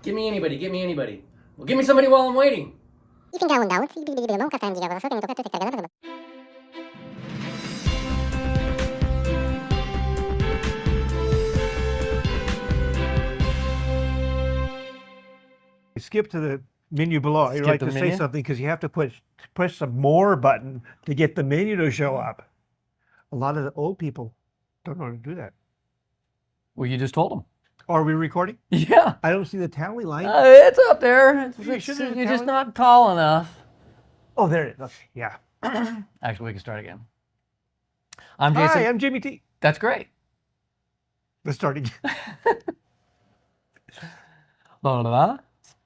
Give me anybody, give me anybody. Well, give me somebody while I'm waiting. Skip to the menu below. I'd Skip like to to the say menu? something because you have to push the more button to get the menu to show up. A lot of the old people don't know how to do that. Well, you just told them. Are we recording? Yeah. I don't see the tally line. It's up there. You should have You're a just tally. not tall enough. Oh, there it is. Okay, yeah. Actually, we can start again. I'm Jason. Hi, I'm Jimmy T. That's great. Let's start again. Blah, blah, blah.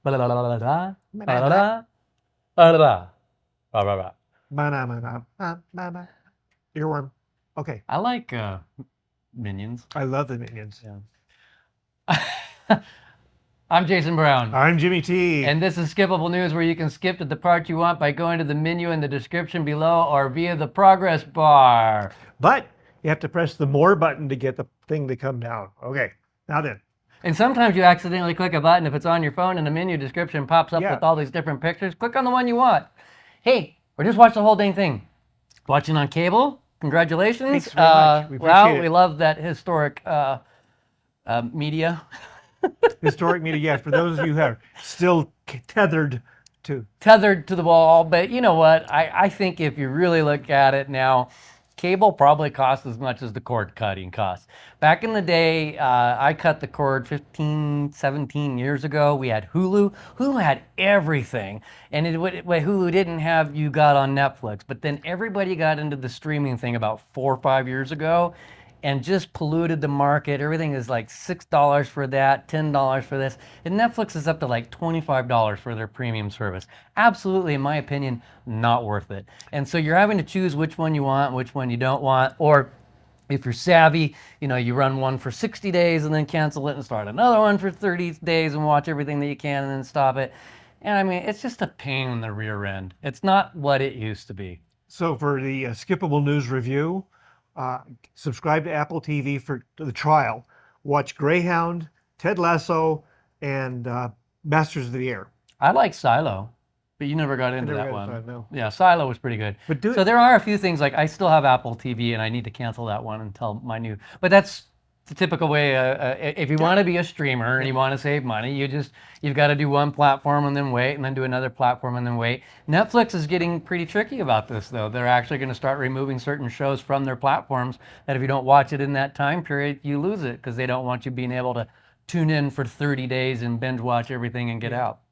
Blah, blah, blah, blah, blah. Blah, blah, blah. Blah, blah, blah. Blah, blah, blah. Ba-na-ba-na, earworm. Okay. I like Minions. I love the Minions. Yeah. I'm Jason Brown. I'm Jimmy T. And this is Skippable News, where you can skip to the part you want by going to the menu in the description below or via the progress bar. But you have to press the more button to get the thing to come down. Okay, now then. And sometimes you accidentally click a button if it's on your phone and the menu description pops up with all these different pictures. Click on the one you want. Hey, or just watch the whole dang thing. Watching on cable, congratulations. Thanks very much. We appreciate it. We love that historic media. Historic media, yes, for those of you who are still tethered to the wall. But you know what? I think if you really look at it now, cable probably costs as much as the cord cutting costs. Back in the day, I cut the cord 15, 17 years ago. We had Hulu. Hulu had everything. And what Hulu didn't have, you got on Netflix. But then everybody got into the streaming thing about 4 or 5 years ago and just polluted the market. Everything is like $6 for that, $10 for this. And Netflix is up to like $25 for their premium service. Absolutely, in my opinion, not worth it. And so you're having to choose which one you want, which one you don't want, or if you're savvy, you run one for 60 days and then cancel it and start another one for 30 days and watch everything that you can and then stop it. And I mean, it's just a pain in the rear end. It's not what it used to be. So for the Skippable News review, subscribe to Apple TV for the trial. Watch Greyhound, Ted Lasso, and Masters of the Air. I like Silo, but you never got into that one. No. Yeah, Silo was pretty good. But so there are a few things, like I still have Apple TV and I need to cancel that one until my new, but that's the typical way. If you want to be a streamer and you want to save money, you've got to do one platform and then wait, and then do another platform and then wait. Netflix is getting pretty tricky about this, though. They're actually going to start removing certain shows from their platforms that if you don't watch it in that time period, you lose it, because they don't want you being able to tune in for 30 days and binge watch everything and get out.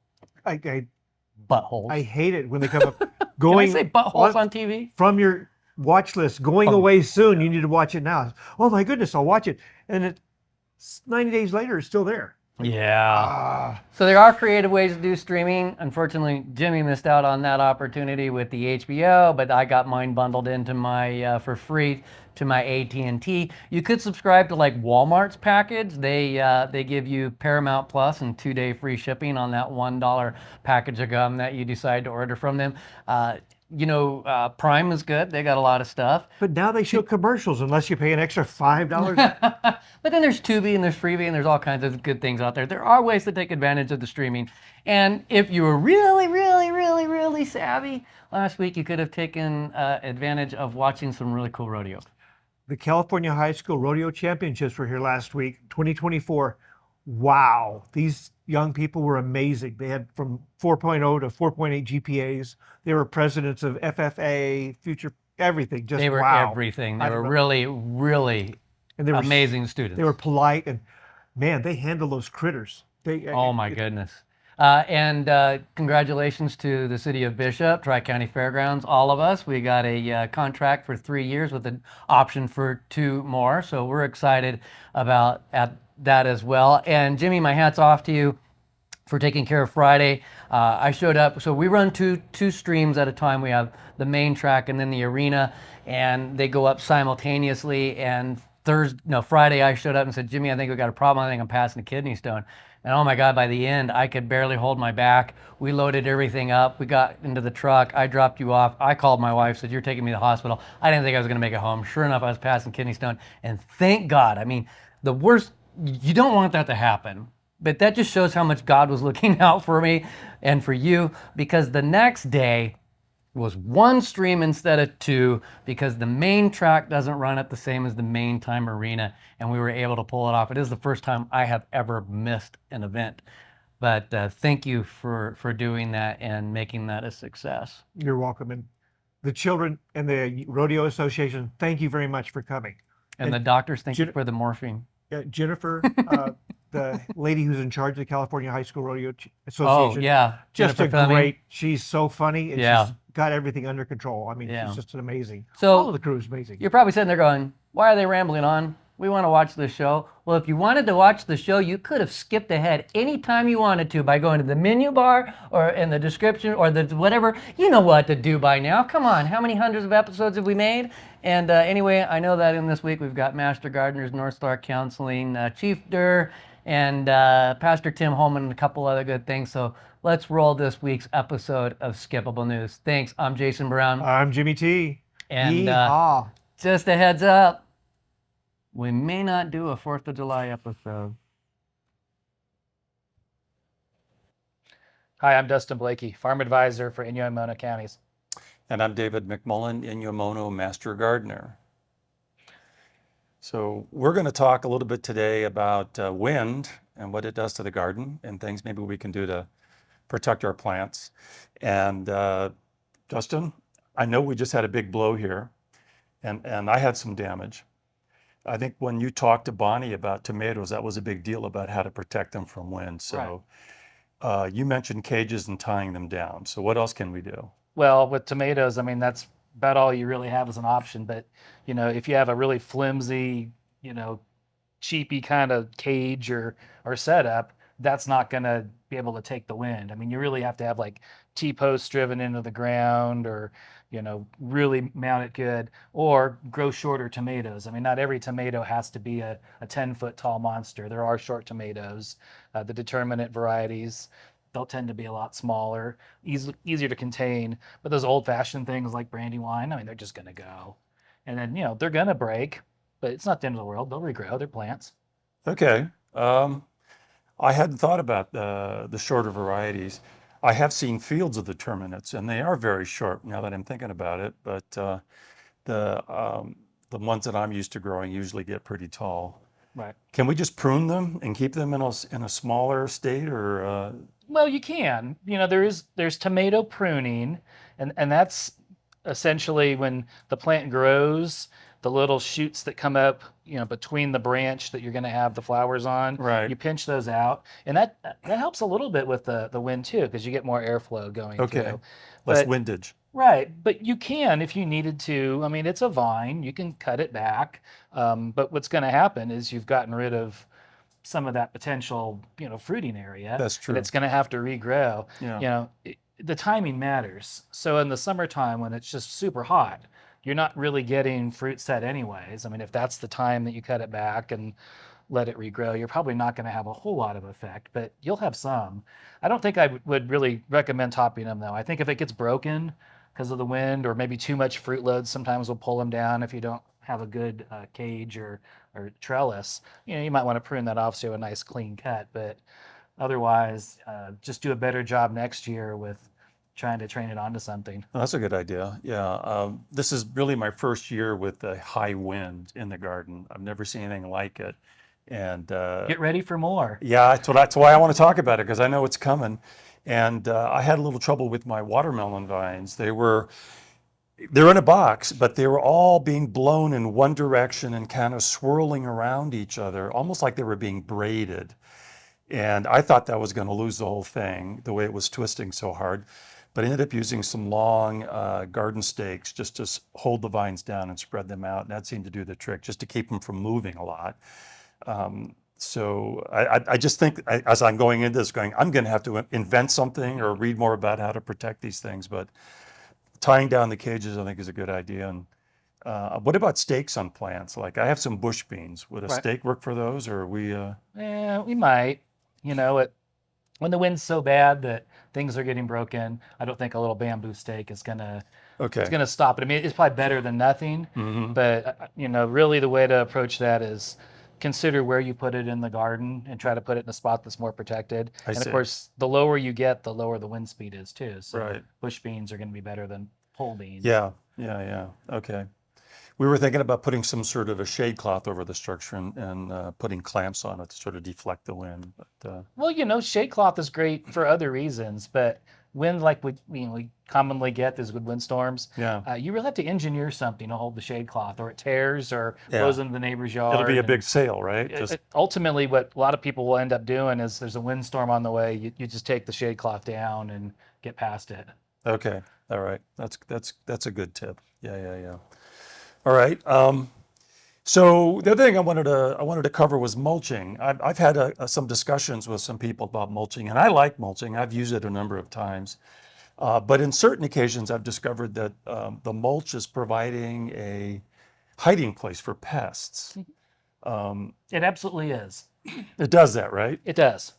Buttholes. I hate it when they come up going. Can I say buttholes on TV? From your watch list, going away soon. You need to watch it now. Oh my goodness, I'll watch it. And it's 90 days later, it's still there. Yeah. So there are creative ways to do streaming. Unfortunately, Jimmy missed out on that opportunity with the HBO, but I got mine bundled into my for free to my AT&T. You could subscribe to like Walmart's package. They give you Paramount Plus and 2-day free shipping on that $1 package of gum that you decide to order from them. Prime is good. They got a lot of stuff. But now they show commercials unless you pay an extra $5. But then there's Tubi and there's Freevee and there's all kinds of good things out there. There are ways to take advantage of the streaming. And if you were really, really, really, really savvy, last week you could have taken advantage of watching some really cool rodeos. The California High School Rodeo Championships were here last week, 2024. Wow, these young people were amazing. They had from 4.0 to 4.8 GPAs. They were presidents of FFA, future, everything. Just they were wow. Everything. They were really, really amazing students. They were polite, and man, they handle those critters. Oh my goodness. Congratulations to the city of Bishop, Tri-County Fairgrounds, all of us. We got a contract for 3 years with an option for 2 more. So we're excited about that as well. And Jimmy, my hat's off to you for taking care of Friday. I showed up. So we run two streams at a time. We have the main track and then the arena, and they go up simultaneously. And Friday I showed up and said, Jimmy, I think we got a problem. I think I'm passing a kidney stone. And oh my God, by the end, I could barely hold my back. We loaded everything up. We got into the truck. I dropped you off. I called my wife, said, you're taking me to the hospital. I didn't think I was going to make it home. Sure enough, I was passing kidney stone. And thank God. I mean, the worst, you don't want that to happen. But that just shows how much God was looking out for me and for you, because the next day was one stream instead of two, because the main track doesn't run at the same as the main time arena, and we were able to pull it off. It is the first time I have ever missed an event. But thank you for doing that and making that a success. You're welcome. And the children and the Rodeo Association, thank you very much for coming. And the doctors, thank you Jen- for the morphine. Jennifer, the lady who's in charge of the California High School Rodeo Oh, Association, yeah. just Jennifer a Fleming. great. She's so funny, and Yeah. she's got everything under control. I mean, Yeah. she's just an amazing. So- all of the crew is amazing. You're probably sitting there going, why are they rambling on? We want to watch this show. Well, if you wanted to watch the show, you could have skipped ahead anytime you wanted to by going to the menu bar or in the description or the whatever. You know what to do by now. Come on, how many hundreds of episodes have we made? And anyway, I know that in this week we've got Master Gardners, Northstar Counseling, Chief Derr, and Pastor Tim Homan, and a couple other good things. So let's roll this week's episode of Skippable News. Thanks. I'm Jason Brown. I'm Jimmy T. And Yeehaw. just a heads up, we may not do a 4th of July episode. Hi, I'm Dustin Blakey, Farm Advisor for Inyo and Mona counties. And I'm David McMullen, Inyo Master Gardener. So we're going to talk a little bit today about wind and what it does to the garden and things maybe we can do to protect our plants. And Dustin, I know we just had a big blow here, and I had some damage. I think when you talked to Bonnie about tomatoes, that was a big deal about how to protect them from wind. So you mentioned cages and tying them down. So what else can we do? Well, with tomatoes, I mean, that's about all you really have as an option. But, if you have a really flimsy, cheapy kind of cage or setup, that's not going to be able to take the wind. I mean, you really have to have like T-posts driven into the ground or, really mount it good, or grow shorter tomatoes. I mean, not every tomato has to be a 10-foot tall monster. There are short tomatoes, the determinate varieties. They'll tend to be a lot smaller, easier to contain. But those old-fashioned things like brandywine, I mean, they're just going to go. And then, they're going to break, but it's not the end of the world. They'll regrow. They're plants. Okay. I hadn't thought about the shorter varieties. I have seen fields of the terminates, and they are very short now that I'm thinking about it. But the ones that I'm used to growing usually get pretty tall. Right. Can we just prune them and keep them in a smaller state, or? Well, you can. There's tomato pruning, and that's essentially when the plant grows, the little shoots that come up, between the branch that you're going to have the flowers on. Right. You pinch those out, and that helps a little bit with the wind too, because you get more airflow going Okay. through. Less But- windage. Right, but you can if you needed to. I mean, it's a vine. You can cut it back, but what's going to happen is you've gotten rid of some of that potential, fruiting area. That's true. And it's going to have to regrow. Yeah. The timing matters. So in the summertime when it's just super hot, you're not really getting fruit set anyways. I mean, if that's the time that you cut it back and let it regrow, you're probably not going to have a whole lot of effect, but you'll have some. I don't think I would really recommend topping them though. I think if it gets broken because of the wind or maybe too much fruit loads, sometimes will pull them down if you don't have a good cage or trellis. You might want to prune that off so you have a nice clean cut, but otherwise just do a better job next year with trying to train it onto something. Oh, that's a good idea. Yeah. This is really my first year with a high wind in the garden. I've never seen anything like it. And Get ready for more. yeah, that's why I want to talk about it, because I know it's coming. And I had a little trouble with my watermelon vines. They're in a box, but they were all being blown in one direction and kind of swirling around each other, almost like they were being braided. And I thought that was going to lose the whole thing, the way it was twisting so hard. But I ended up using some long garden stakes just to hold the vines down and spread them out. And that seemed to do the trick, just to keep them from moving a lot. So I just think, as I'm going into this, I'm going to have to invent something or read more about how to protect these things. But tying down the cages, I think, is a good idea. And what about stakes on plants? Like, I have some bush beans. Would a Right. stake work for those, or are we? Yeah, we might. When the wind's so bad that things are getting broken, I don't think a little bamboo stake is gonna Okay. stop it. I mean, it's probably better than nothing, Mhm. but really the way to approach that is consider where you put it in the garden and try to put it in a spot that's more protected. I And see. of course, the lower you get, the lower the wind speed is too. So Right. bush beans are going to be better than pole beans. Yeah, yeah. Okay. We were thinking about putting some sort of a shade cloth over the structure and putting clamps on it to sort of deflect the wind. But Well, shade cloth is great for other reasons, but wind like we commonly get these good windstorms, yeah, you really have to engineer something to hold the shade cloth, or it tears or Yeah. blows into the neighbor's yard. it'll be a and big sail, right? ultimately, what a lot of people will end up doing is there's a windstorm on the way. You just take the shade cloth down and get past it. Okay. All right. That's a good tip. Yeah. All right. So the other thing I wanted to cover was mulching. I've had some discussions with some people about mulching, and I like mulching. I've used it a number of times, but in certain occasions, I've discovered that the mulch is providing a hiding place for pests. It absolutely is. It does that, right? It does.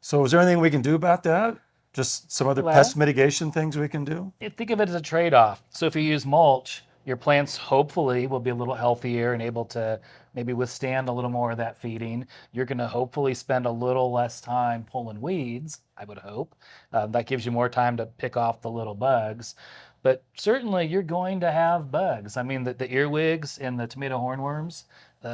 So is there anything we can do about that? Just some other Well- pest mitigation things we can do? Think of it as a trade-off. So if you use mulch, your plants hopefully will be a little healthier and able to maybe withstand a little more of that feeding. You're going to hopefully spend a little less time pulling weeds, I would hope. That gives you more time to pick off the little bugs. But certainly you're going to have bugs. I mean, the earwigs and the tomato hornworms,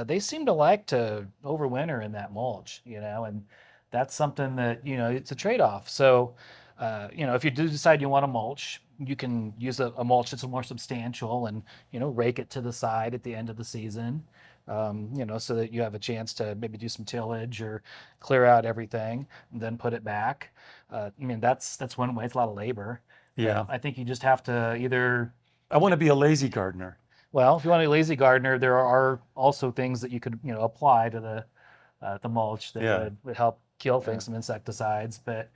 they seem to like to overwinter in that mulch, and that's something that, it's a trade-off. So, if you do decide you want to mulch, you can use a mulch that's more substantial and, rake it to the side at the end of the season, so that you have a chance to maybe do some tillage or clear out everything and then put it back. That's one way. It's a lot of labor. Yeah. I think you just have to either, I want to be a lazy gardener. well, if you want to be a lazy gardener, there are also things that you could, apply to the mulch that Yeah. would help kill things, some insecticides. But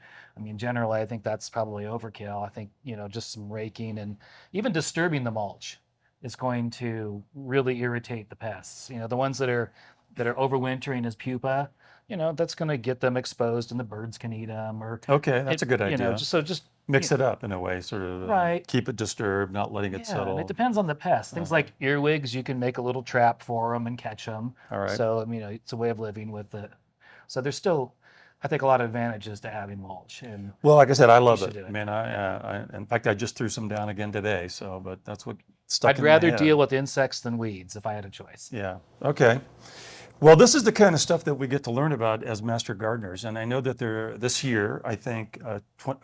generally, I think that's probably overkill. I think, just some raking and even disturbing the mulch is going to really irritate the pests. The ones that are overwintering as pupa, that's going to get them exposed and the birds can eat them. Or Okay, that's a good you know, idea. just Mix it up in a way, sort of Right. keep it disturbed, not letting it yeah, settle. and it depends on the pest. Things like earwigs, you can make a little trap for them and catch them. All right. So, it's a way of living with it. So there's still, I think, a lot of advantages to having mulch. And Well, like I said, I love should it. do it. I mean, in fact, I just threw some down again today. So, but that's what stuck I'd in my rather head. deal with insects than weeds if I had a choice. Yeah. Okay. Well, this is the kind of stuff that we get to learn about as master gardeners, and I know that this year, I think,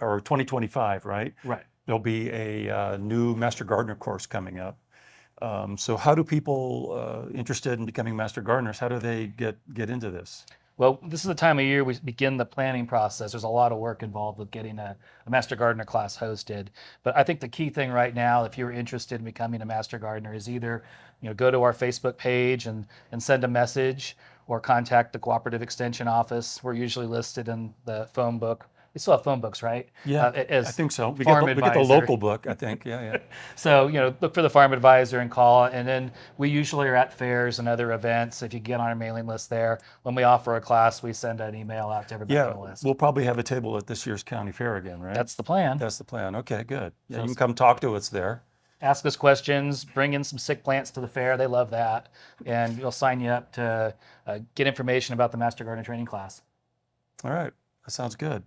or 2025, right? Right. There'll be a new master gardener course coming up. So, how do people interested in becoming master gardeners? How do they get into this? Well, this is the time of year we begin the planning process. There's a lot of work involved with getting a Master Gardener class hosted. But I think the key thing right now, if you're interested in becoming a Master Gardener, is either go to our Facebook page and send a message, or contact the Cooperative Extension Office. We're usually listed in the phone book. We still have phone books, right? Yeah, As I think so. We farm get the advisor. local book, I think. Yeah. So, look for the farm advisor and call. And then we usually are at fairs and other events. If you get on our mailing list there, when we offer a class, we send an email out to everybody Yeah, on the list. we'll probably have a table at this year's county fair again, right? That's the plan. That's the plan. Okay, good. Yeah, So you can come talk to us there. Ask us questions, bring in some sick plants to the fair. They love that. And we'll sign you up to get information about the Master Gardener training class. All right, that sounds good.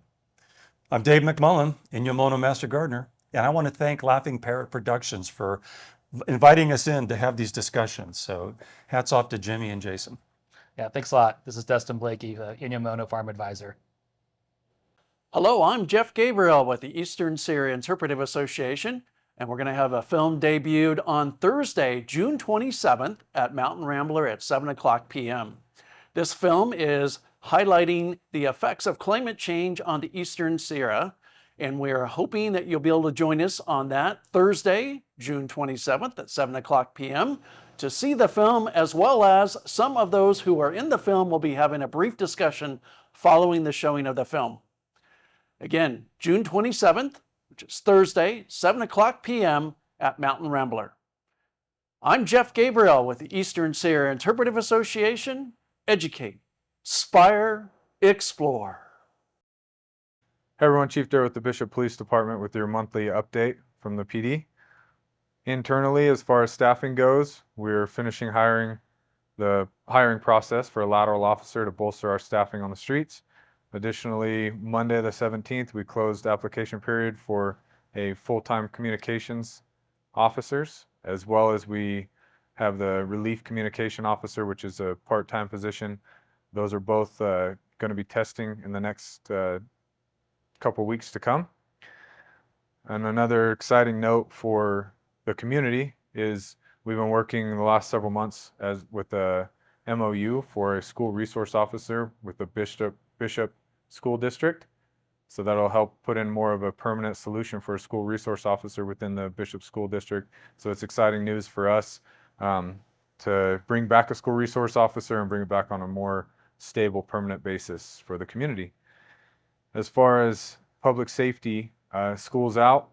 I'm Dave McMullen, Inyamono Master Gardener, and I want to thank Laughing Parrot Productions for inviting us in to have these discussions. So hats off to Jimmy and Jason. Yeah, thanks a lot. This is Dustin Blakey, Inyamono Farm Advisor. Hello, I'm Jeff Gabriel with the Eastern Syria Interpretive Association, and we're going to have a film debuted on Thursday, June 27th at Mountain Rambler at 7 o'clock p.m. This film is highlighting the effects of climate change on the Eastern Sierra, and we're hoping that you'll be able to join us on that Thursday, June 27th at 7 o'clock p.m. to see the film, as well as some of those who are in the film will be having a brief discussion following the showing of the film. Again, June 27th, which is Thursday, 7 o'clock p.m. at Mountain Rambler. I'm Jeff Gabriel with the Eastern Sierra Interpretive Association. Educate, inspire, explore. Hey everyone, Chief Derr with the Bishop Police Department with your monthly update from the PD. Internally, as far as staffing goes, we're finishing hiring the hiring process for a lateral officer to bolster our staffing on the streets. Additionally, Monday the 17th, we closed application period for a full-time communications officers, as well as we have the relief communication officer, which is a part-time position. Those are both going to be testing in the next couple weeks to come. And another exciting note for the community is we've been working the last several months with a MOU for a school resource officer with the Bishop School District. So that'll help put in more of a permanent solution for a school resource officer within the Bishop School District. So it's exciting news for us to bring back a school resource officer and bring it back on a more stable, permanent basis for the community. As far as public safety, school's out,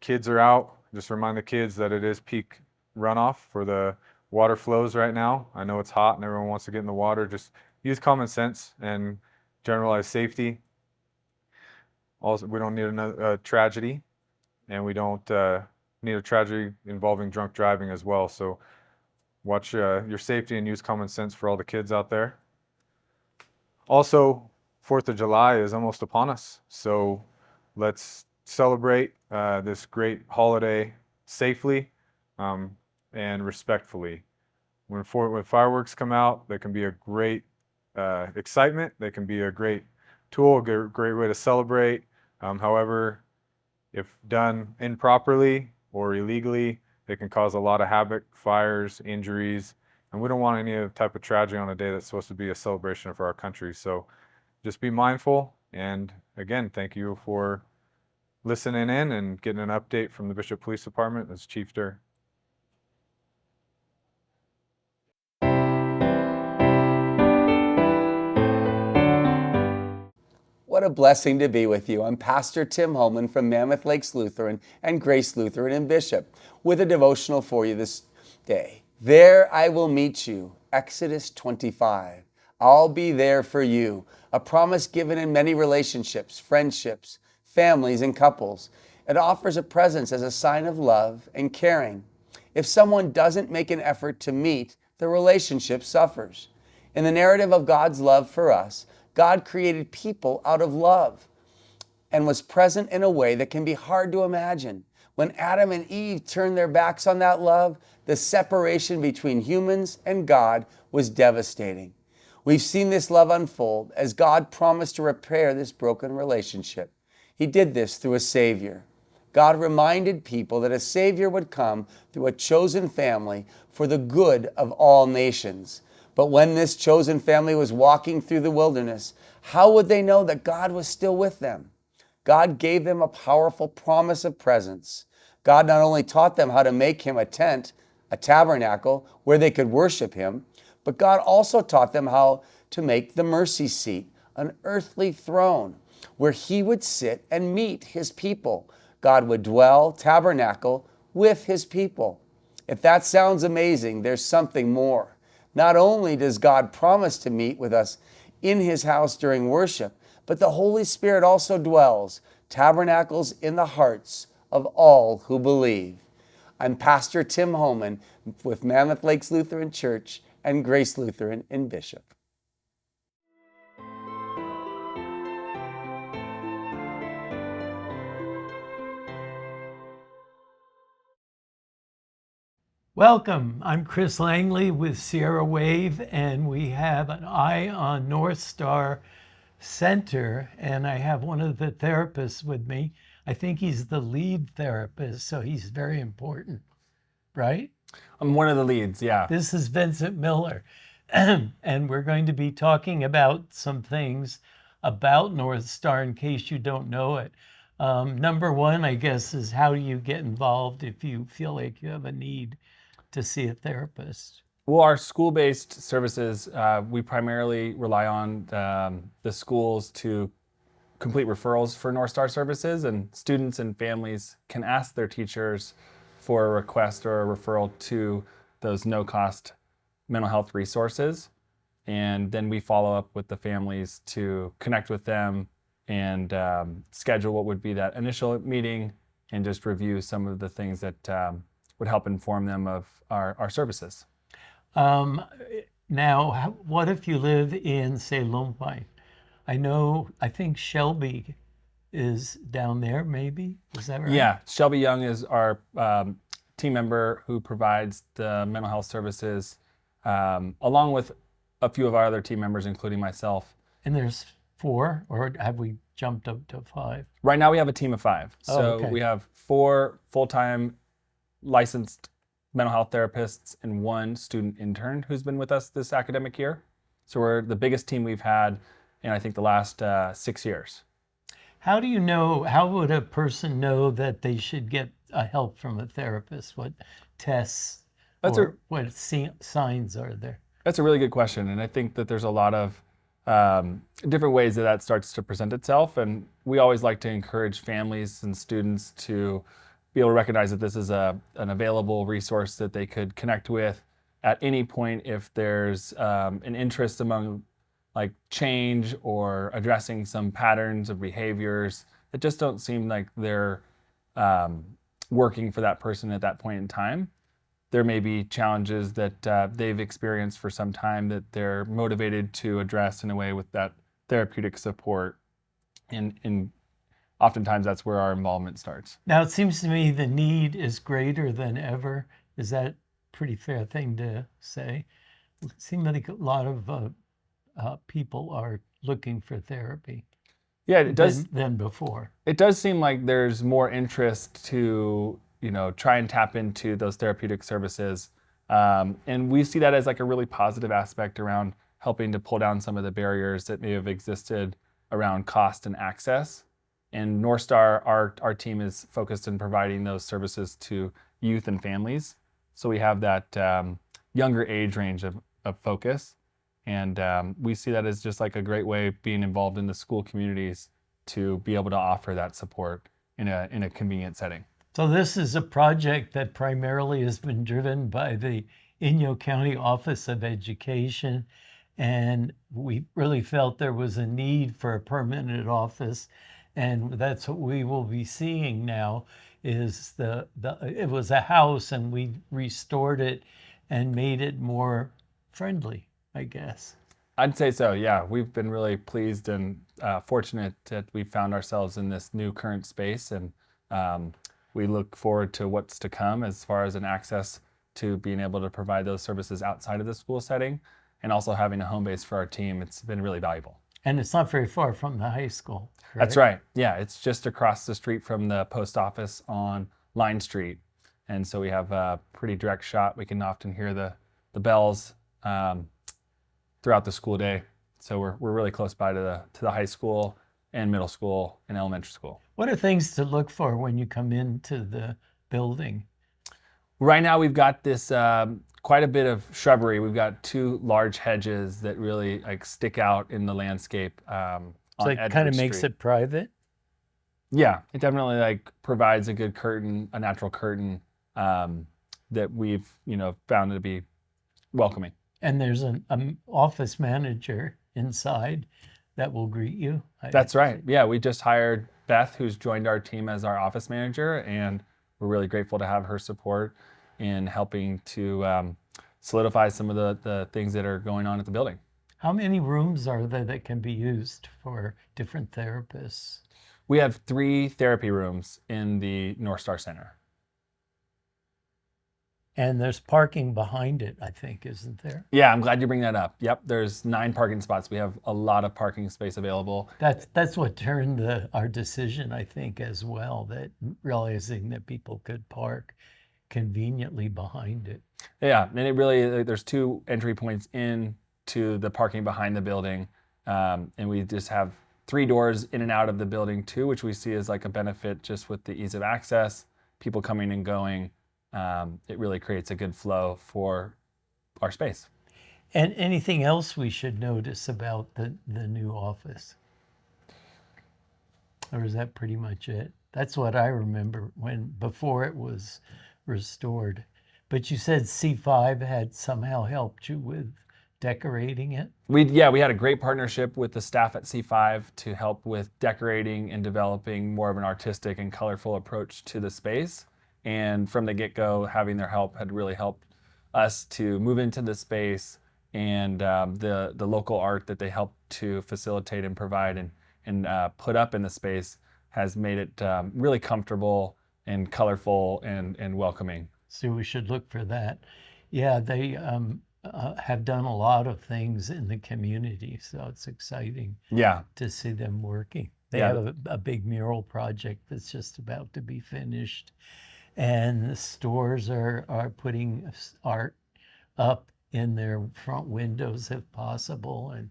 kids are out. Just remind the kids that it is peak runoff for the water flows right now. I know it's hot and everyone wants to get in the water. Just use common sense and generalized safety. Also, we don't need another tragedy, and we don't need a tragedy involving drunk driving as well. So watch your safety and use common sense for all the kids out there. Also, 4th of July is almost upon us, so let's celebrate this great holiday safely and respectfully. When fireworks come out, they can be a great excitement. They can be a great tool, a great way to celebrate. However, if done improperly or illegally, they can cause a lot of havoc, fires, injuries, and we don't want any type of tragedy on a day that's supposed to be a celebration for our country. So just be mindful. And again, thank you for listening in and getting an update from the Bishop Police Department. That's Chief Derr. What a blessing to be with you. I'm Pastor Tim Homan from Mammoth Lakes Lutheran and Grace Lutheran in Bishop with a devotional for you this day. There I will meet you, Exodus 25. I'll be there for you, a promise given in many relationships, friendships, families, and couples. It offers a presence as a sign of love and caring. If someone doesn't make an effort to meet, the relationship suffers. In the narrative of God's love for us, God created people out of love and was present in a way that can be hard to imagine. When Adam and Eve turned their backs on that love, the separation between humans and God was devastating. We've seen this love unfold as God promised to repair this broken relationship. He did this through a Savior. God reminded people that a Savior would come through a chosen family for the good of all nations. But when this chosen family was walking through the wilderness, how would they know that God was still with them? God gave them a powerful promise of presence. God not only taught them how to make Him a tent, a tabernacle where they could worship Him, but God also taught them how to make the mercy seat, an earthly throne where He would sit and meet His people. God would dwell, tabernacle with His people. If that sounds amazing, there's something more. Not only does God promise to meet with us in His house during worship, but the Holy Spirit also dwells, tabernacles in the hearts of all who believe. I'm Pastor Tim Homan with Mammoth Lakes Lutheran Church and Grace Lutheran in Bishop. Welcome. I'm Chris Langley with Sierra Wave, and we have an eye on Northstar Center, and I have one of the therapists with me. I think he's the lead therapist, so he's very important, right? I'm one of the leads, yeah. This is Vincent Miller, and we're going to be talking about some things about Northstar in case you don't know it. Number one, I guess, is how do you get involved if you feel like you have a need to see a therapist? Well, our school-based services, we primarily rely on the schools to complete referrals for Northstar services, and students and families can ask their teachers for a request or a referral to those no-cost mental health resources. And then we follow up with the families to connect with them and schedule what would be that initial meeting and just review some of the things that would help inform them of our services. Now, what if you live in, say, Lone Pine? I think Shelby is down there, maybe? Is that right? Yeah, Shelby Young is our team member who provides the mental health services, along with a few of our other team members, including myself. And there's 4, or have we jumped up to 5? Right now, we have a team of 5. So okay. we have 4 full-time licensed mental health therapists and 1 student intern who's been with us this academic year. So we're the biggest team we've had in, I think, the last 6 years. How would a person know that they should get help from a therapist? What tests what signs are there? That's a really good question. And I think that there's a lot of different ways that starts to present itself. And we always like to encourage families and students to be able to recognize that this is an available resource that they could connect with at any point if there's an interest among like change or addressing some patterns of behaviors that just don't seem like they're working for that person at that point in time. There may be challenges that they've experienced for some time that they're motivated to address in a way with that therapeutic support. And oftentimes that's where our involvement starts. Now, it seems to me the need is greater than ever. Is that a pretty fair thing to say? It seems like a lot of people are looking for therapy. Yeah, it does. Than before. It does seem like there's more interest to, try and tap into those therapeutic services. And we see that as like a really positive aspect around helping to pull down some of the barriers that may have existed around cost and access. And Northstar, our team is focused in providing those services to youth and families. So we have that younger age range of focus. And we see that as just like a great way of being involved in the school communities to be able to offer that support in a convenient setting. So this is a project that primarily has been driven by the Inyo County Office of Education, and we really felt there was a need for a permanent office, and that's what we will be seeing now. Is it was a house, and we restored it and made it more friendly, I guess. I'd say so, yeah. We've been really pleased and fortunate that we found ourselves in this new current space, and we look forward to what's to come as far as an access to being able to provide those services outside of the school setting, and also having a home base for our team. It's been really valuable. And it's not very far from the high school, correct? That's right. Yeah, it's just across the street from the post office on Line Street. And so we have a pretty direct shot. We can often hear the bells throughout the school day. So we're really close by to the high school and middle school and elementary school. What are things to look for when you come into the building? Right now we've got this quite a bit of shrubbery. We've got 2 large hedges that really like stick out in the landscape. So it kind of makes it private? Yeah, it definitely like provides a good curtain, a natural curtain that we've found to be welcoming. And there's an office manager inside that will greet you? That's right. Yeah, we just hired Beth, who's joined our team as our office manager, and we're really grateful to have her support in helping to solidify some of the things that are going on at the building. How many rooms are there that can be used for different therapists? We have 3 therapy rooms in the Northstar Center. And there's parking behind it, I think, isn't there? Yeah, I'm glad you bring that up. Yep, there's 9 parking spots. We have a lot of parking space available. That's what turned our decision, I think, as well, that realizing that people could park conveniently behind it. Yeah, and it really, there's 2 entry points in to the parking behind the building. And we just have 3 doors in and out of the building too, which we see as like a benefit just with the ease of access, people coming and going. It really creates a good flow for our space. And anything else we should notice about the new office? Or is that pretty much it? That's what I remember before it was restored. But you said C5 had somehow helped you with decorating it? We had a great partnership with the staff at C5 to help with decorating and developing more of an artistic and colorful approach to the space. And from the get-go, having their help had really helped us to move into the space and the local art that they help to facilitate and provide and put up in the space has made it really comfortable and colorful and welcoming. So we should look for that. Yeah, they have done a lot of things in the community, so it's exciting Yeah, to see them working. They Yeah. have a big mural project that's just about to be finished, and the stores are putting art up in their front windows if possible, and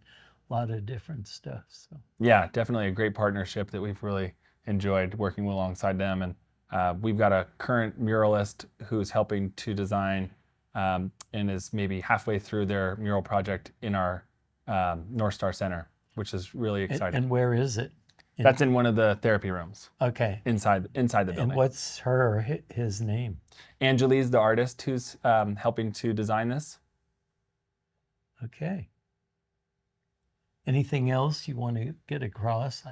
a lot of different stuff. So yeah, definitely a great partnership that we've really enjoyed working alongside them. And we've got a current muralist who's helping to design and is maybe halfway through their mural project in our Northstar Center, which is really exciting. and where is it? That's in one of the therapy rooms Okay. inside the building. And what's her or his name? Angeli's the artist who's helping to design this. Okay. Anything else you want to get across?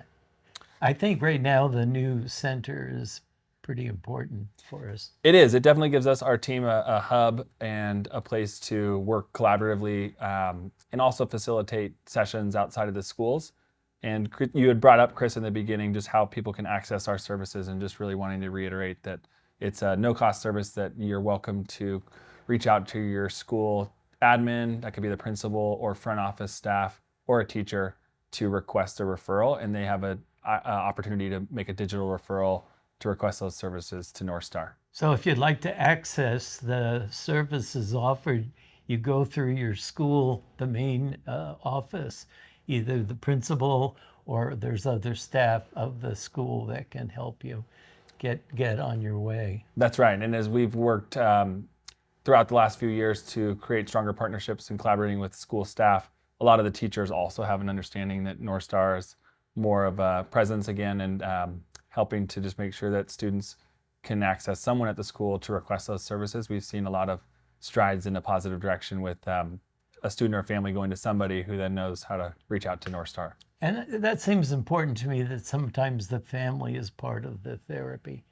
I think right now the new center is pretty important for us. It is. It definitely gives us, our team, a hub and a place to work collaboratively and also facilitate sessions outside of the schools. And you had brought up, Chris, in the beginning, just how people can access our services, and just really wanting to reiterate that it's a no-cost service, that you're welcome to reach out to your school admin, that could be the principal or front office staff or a teacher, to request a referral, and they have an opportunity to make a digital referral to request those services to Northstar. So if you'd like to access the services offered, you go through your school, the main office, either the principal or there's other staff of the school that can help you get on your way. That's right. And as we've worked throughout the last few years to create stronger partnerships and collaborating with school staff, a lot of the teachers also have an understanding that Northstar is more of a presence again, and helping to just make sure that students can access someone at the school to request those services. We've seen a lot of strides in a positive direction with a student or family going to somebody who then knows how to reach out to Northstar. And that seems important to me, that sometimes the family is part of the therapy.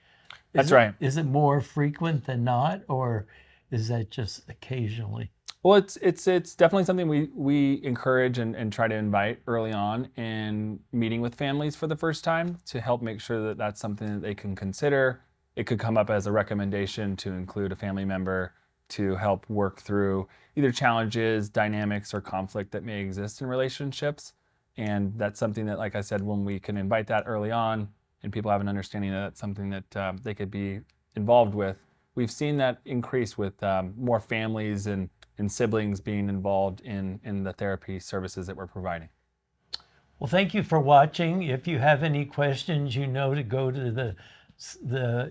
That's right. Is it more frequent than not, or is that just occasionally? Well, it's definitely something we encourage and try to invite early on in meeting with families for the first time, to help make sure that that's something that they can consider. It could come up as a recommendation to include a family member to help work through either challenges, dynamics, or conflict that may exist in relationships. And that's something that, like I said, when we can invite that early on and people have an understanding that that's something that they could be involved with, we've seen that increase with more families and siblings being involved in the therapy services that we're providing. Well, thank you for watching. If you have any questions, you know to go to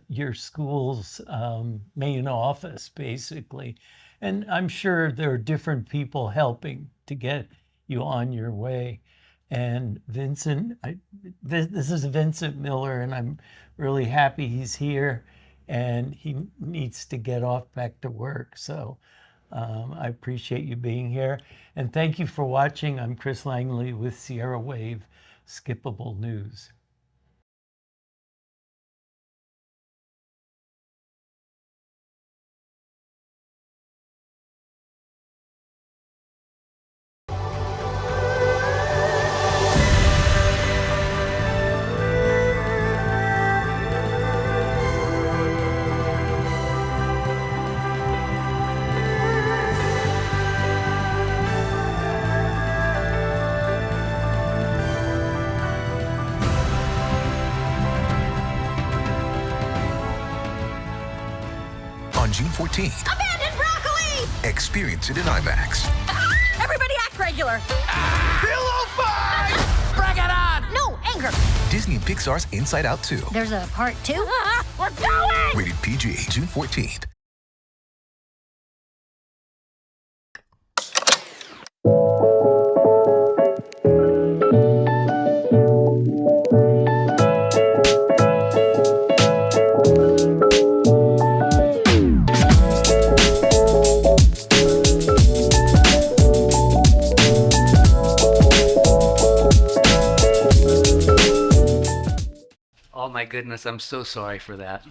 your school's main office, basically. And I'm sure there are different people helping to get you on your way. And Vincent, this is Vincent Miller, and I'm really happy he's here, and he needs to get off back to work. So I appreciate you being here. And thank you for watching. I'm Chris Langley with Sierra Wave Skippable News. On June 14th, Abandoned broccoli! experience it in IMAX. Everybody act regular. Pillow fight! Bring it on! No, anger. Disney and Pixar's Inside Out 2. There's a part 2? We're going! Rated PG, June 14th. Oh my goodness, I'm so sorry for that.